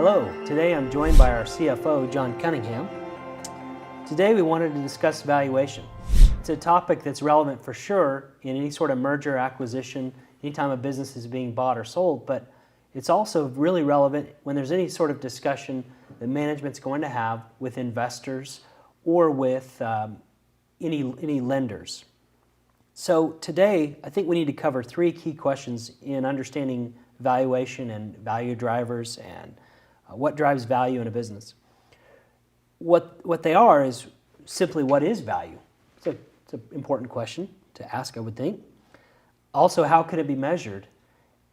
Hello, today I'm joined by our CFO, John Cunningham. Today we wanted to discuss valuation. It's a topic that's relevant for sure in any sort of merger, acquisition, anytime a business is being bought or sold, but it's also really relevant when there's any sort of discussion that management's going to have with investors or with any lenders. So today, I think we need to cover three key questions in understanding valuation and value drivers and what drives value in a business. What they are is simply what is value? It's an important question to ask, I would think. Also, how can it be measured?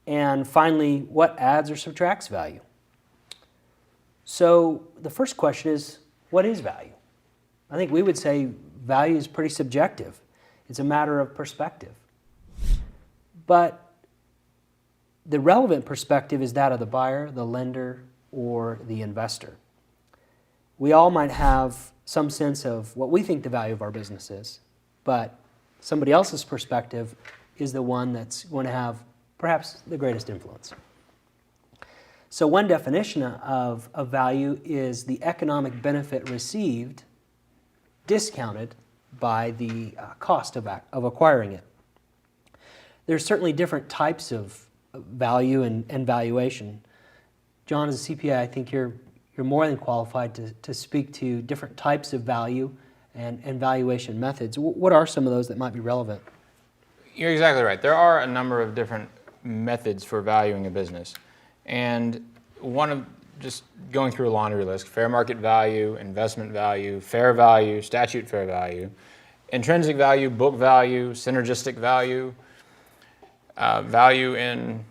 And finally, what adds or subtracts value? So the first question is, what is value? I think we would say value is pretty subjective. It's a matter of perspective. But the relevant perspective is that of the buyer, the lender, or the investor. We all might have some sense of what we think the value of our business is, but somebody else's perspective is the one that's going to have perhaps the greatest influence. So one definition of value is the economic benefit received discounted by the cost of acquiring it. There's certainly different types of value and valuation. John, as a CPA, I think you're more than qualified to speak to different types of value and valuation methods. What are some of those that might be relevant? You're exactly right. There are a number of different methods for valuing a business. And one of just going through a laundry list: fair market value, investment value, fair value, statute fair value, intrinsic value, book value, synergistic value, value in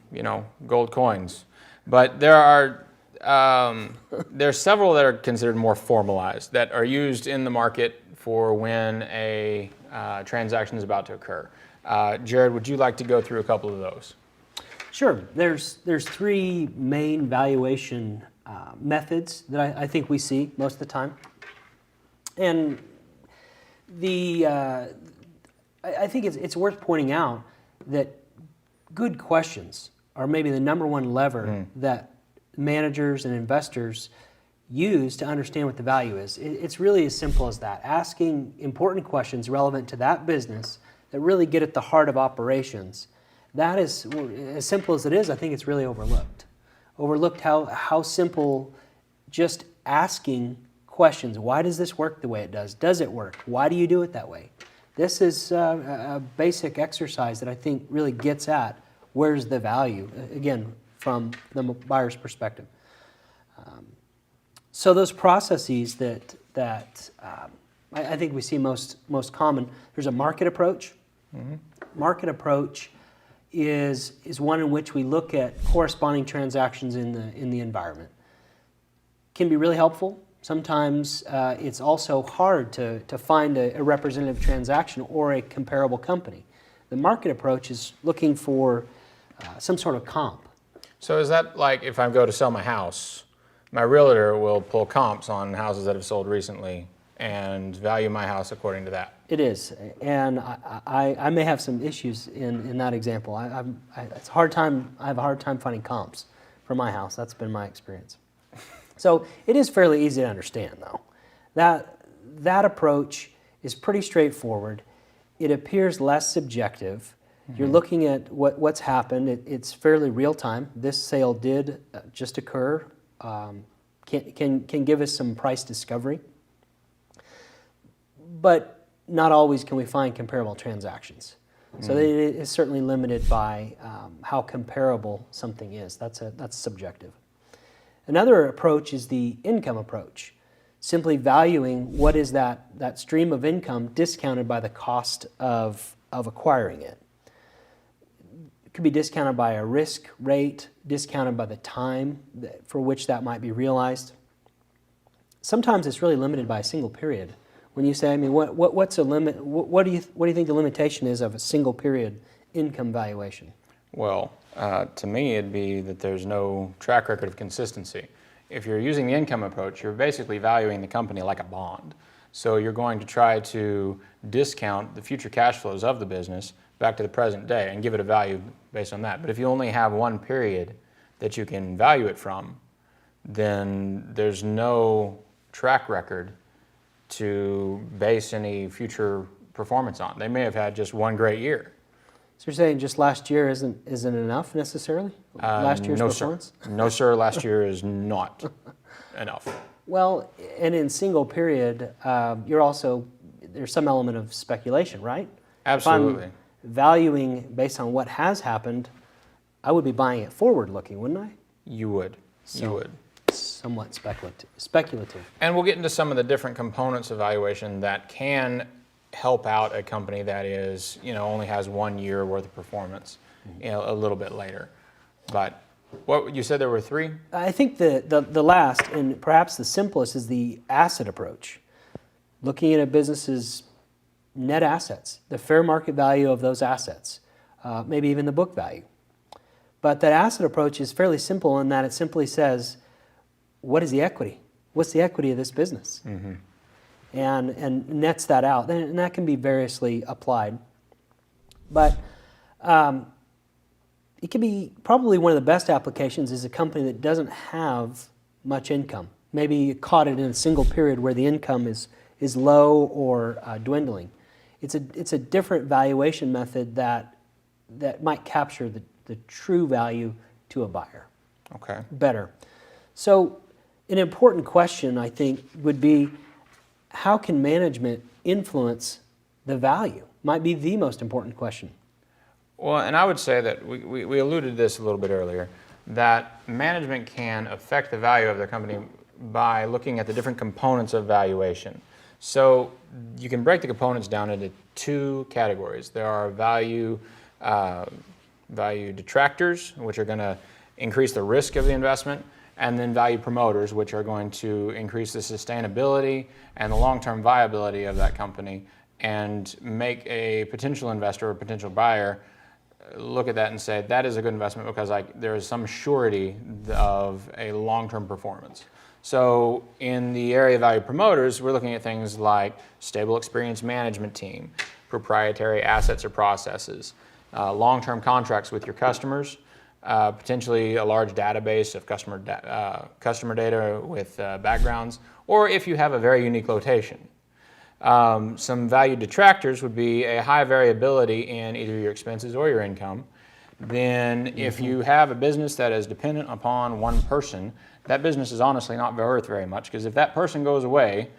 gold coins. But there's several that are considered more formalized, that are used in the market for when a transaction is about to occur. Jared, would you like to go through a couple of those? Sure. There's three main valuation methods that I think we see most of the time. And I think it's worth pointing out that good questions are maybe the number one lever that managers and investors use to understand what the value is. It's really as simple as that. Asking important questions relevant to that business that really get at the heart of operations. That is, as simple as it is, I think it's really overlooked. Overlooked how simple just asking questions. Why does this work the way it does? Does it work? Why do you do it that way? This is a basic exercise that I think really gets at where's the value, again, from the buyer's perspective. So those processes that I think we see most common, there's a market approach. Mm-hmm. Market approach is one in which we look at corresponding transactions in the environment. Can be really helpful. Sometimes it's also hard to find a representative transaction or a comparable company. The market approach is looking for some sort of comp. So is that like if I go to sell my house, my realtor will pull comps on houses that have sold recently and value my house according to that? It is, and I may have some issues in that example. I have a hard time finding comps for my house. That's been my experience. So it is fairly easy to understand, though. That approach is pretty straightforward. It appears less subjective. Mm-hmm. You're looking at what's happened. It's fairly real time. This sale did just occur. Can give us some price discovery. But not always can we find comparable transactions. So it is certainly limited by how comparable something is. That's subjective. Another approach is the income approach, simply valuing what is that stream of income discounted by the cost of acquiring it. It could be discounted by a risk rate, discounted by the time for which that might be realized. Sometimes it's really limited by a single period. When you say, what's a limit? What do you think the limitation is of a single period income valuation? Well, to me, it'd be that there's no track record of consistency. If you're using the income approach, you're basically valuing the company like a bond. So you're going to try to discount the future cash flows of the business back to the present day and give it a value based on that. But if you only have one period that you can value it from, then there's no track record to base any future performance on. They may have had just one great year. So you're saying just last year isn't enough necessarily? Last year's No, performance? sir. No, sir. Last year is not enough. Well, and in single period, there's some element of speculation, right? Absolutely. If I'm valuing based on what has happened, I would be buying it forward looking, wouldn't I? You would. So- You would. Somewhat speculative. And we'll get into some of the different components of valuation that can help out a company that is, only has 1 year worth of performance, a little bit later. But what you said there were 3? I think the last and perhaps the simplest is the asset approach. Looking at a business's net assets, the fair market value of those assets, maybe even the book value. But that asset approach is fairly simple in that it simply says, what is the equity? What's the equity of this business? Mm-hmm. And nets that out. And that can be variously applied. But it can be probably one of the best applications is a company that doesn't have much income. Maybe you caught it in a single period where the income is low or dwindling. It's a different valuation method that might capture the true value to a buyer. Okay. Better. So an important question, I think, would be how can management influence the value? Might be the most important question. Well, and I would say that we alluded to this a little bit earlier, that management can affect the value of their company by looking at the different components of valuation. So you can break the components down into 2 categories. There are value detractors, which are going to increase the risk of the investment, and then value promoters, which are going to increase the sustainability and the long-term viability of that company and make a potential investor or potential buyer look at that and say, that is a good investment because there is some surety of a long-term performance. So in the area of value promoters, we're looking at things like stable experienced management team, proprietary assets or processes, long-term contracts with your customers, potentially a large database of customer data with backgrounds, or if you have a very unique location. Some value detractors would be a high variability in either your expenses or your income. Then if you have a business that is dependent upon one person, that business is honestly not worth very much, because if that person goes away,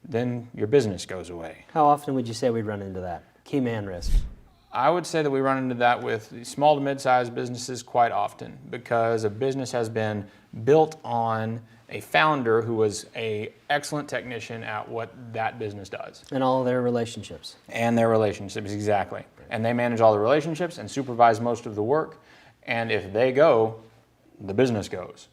then your business goes away. How often would you say we run into that? Key man risk. I would say that we run into that with small to mid-sized businesses quite often, because a business has been built on a founder who was an excellent technician at what that business does. And all their relationships. And their relationships, exactly. And they manage all the relationships and supervise most of the work. And if they go, the business goes.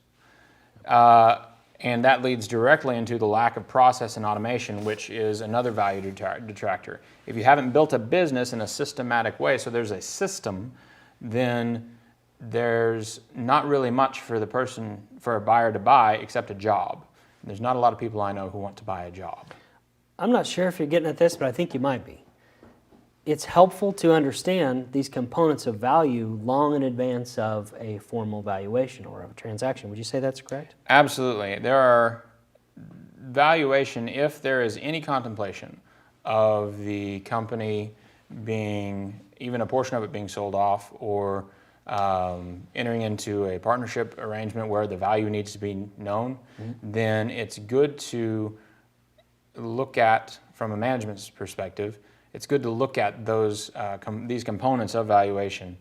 And that leads directly into the lack of process and automation, which is another value detractor. If you haven't built a business in a systematic way, so there's a system, then there's not really much for a buyer to buy except a job. There's not a lot of people I know who want to buy a job. I'm not sure if you're getting at this, but I think you might be. It's helpful to understand these components of value long in advance of a formal valuation or of a transaction. Would you say that's correct? Absolutely. There are valuation, if there is any contemplation of the company being, even a portion of it being sold off, or entering into a partnership arrangement where the value needs to be known, then it's good to look at, from a management's perspective, it's good to look at these components of valuation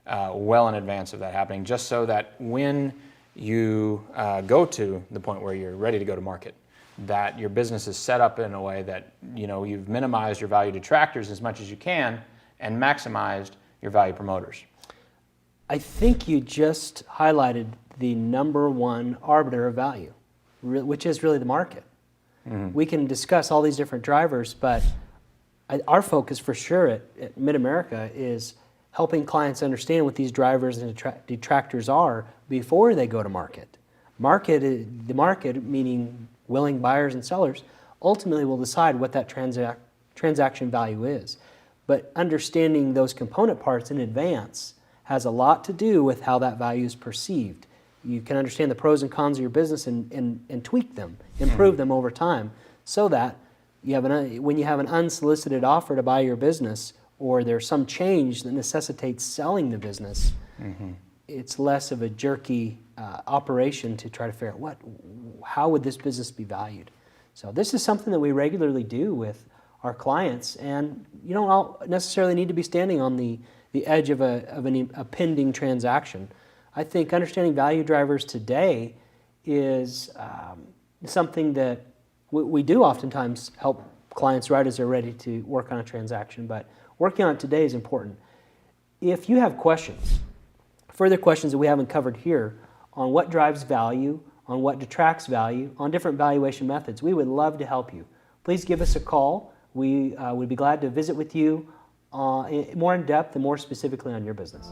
well in advance of that happening, just so that when you go to the point where you're ready to go to market, that your business is set up in a way that you've minimized your value detractors as much as you can and maximized your value promoters. I think you just highlighted the number one arbiter of value, which is really the market. Mm-hmm. We can discuss all these different drivers, but our focus for sure at Mid-America is helping clients understand what these drivers and detractors are before they go to market. The market, meaning willing buyers and sellers, ultimately will decide what that transaction value is. But understanding those component parts in advance has a lot to do with how that value is perceived. You can understand the pros and cons of your business and tweak them, improve them over time, so that you have when you have an unsolicited offer to buy your business, or there's some change that necessitates selling the business, it's less of a jerky operation to try to figure out how would this business be valued. So this is something that we regularly do with our clients, and you don't all necessarily need to be standing on the edge of a pending transaction. I think understanding value drivers today is something that we do oftentimes help clients right as they're ready to work on a transaction, but working on it today is important. If you have questions, further questions that we haven't covered here on what drives value, on what detracts value, on different valuation methods, we would love to help you. Please give us a call. We would be glad to visit with you more in depth and more specifically on your business.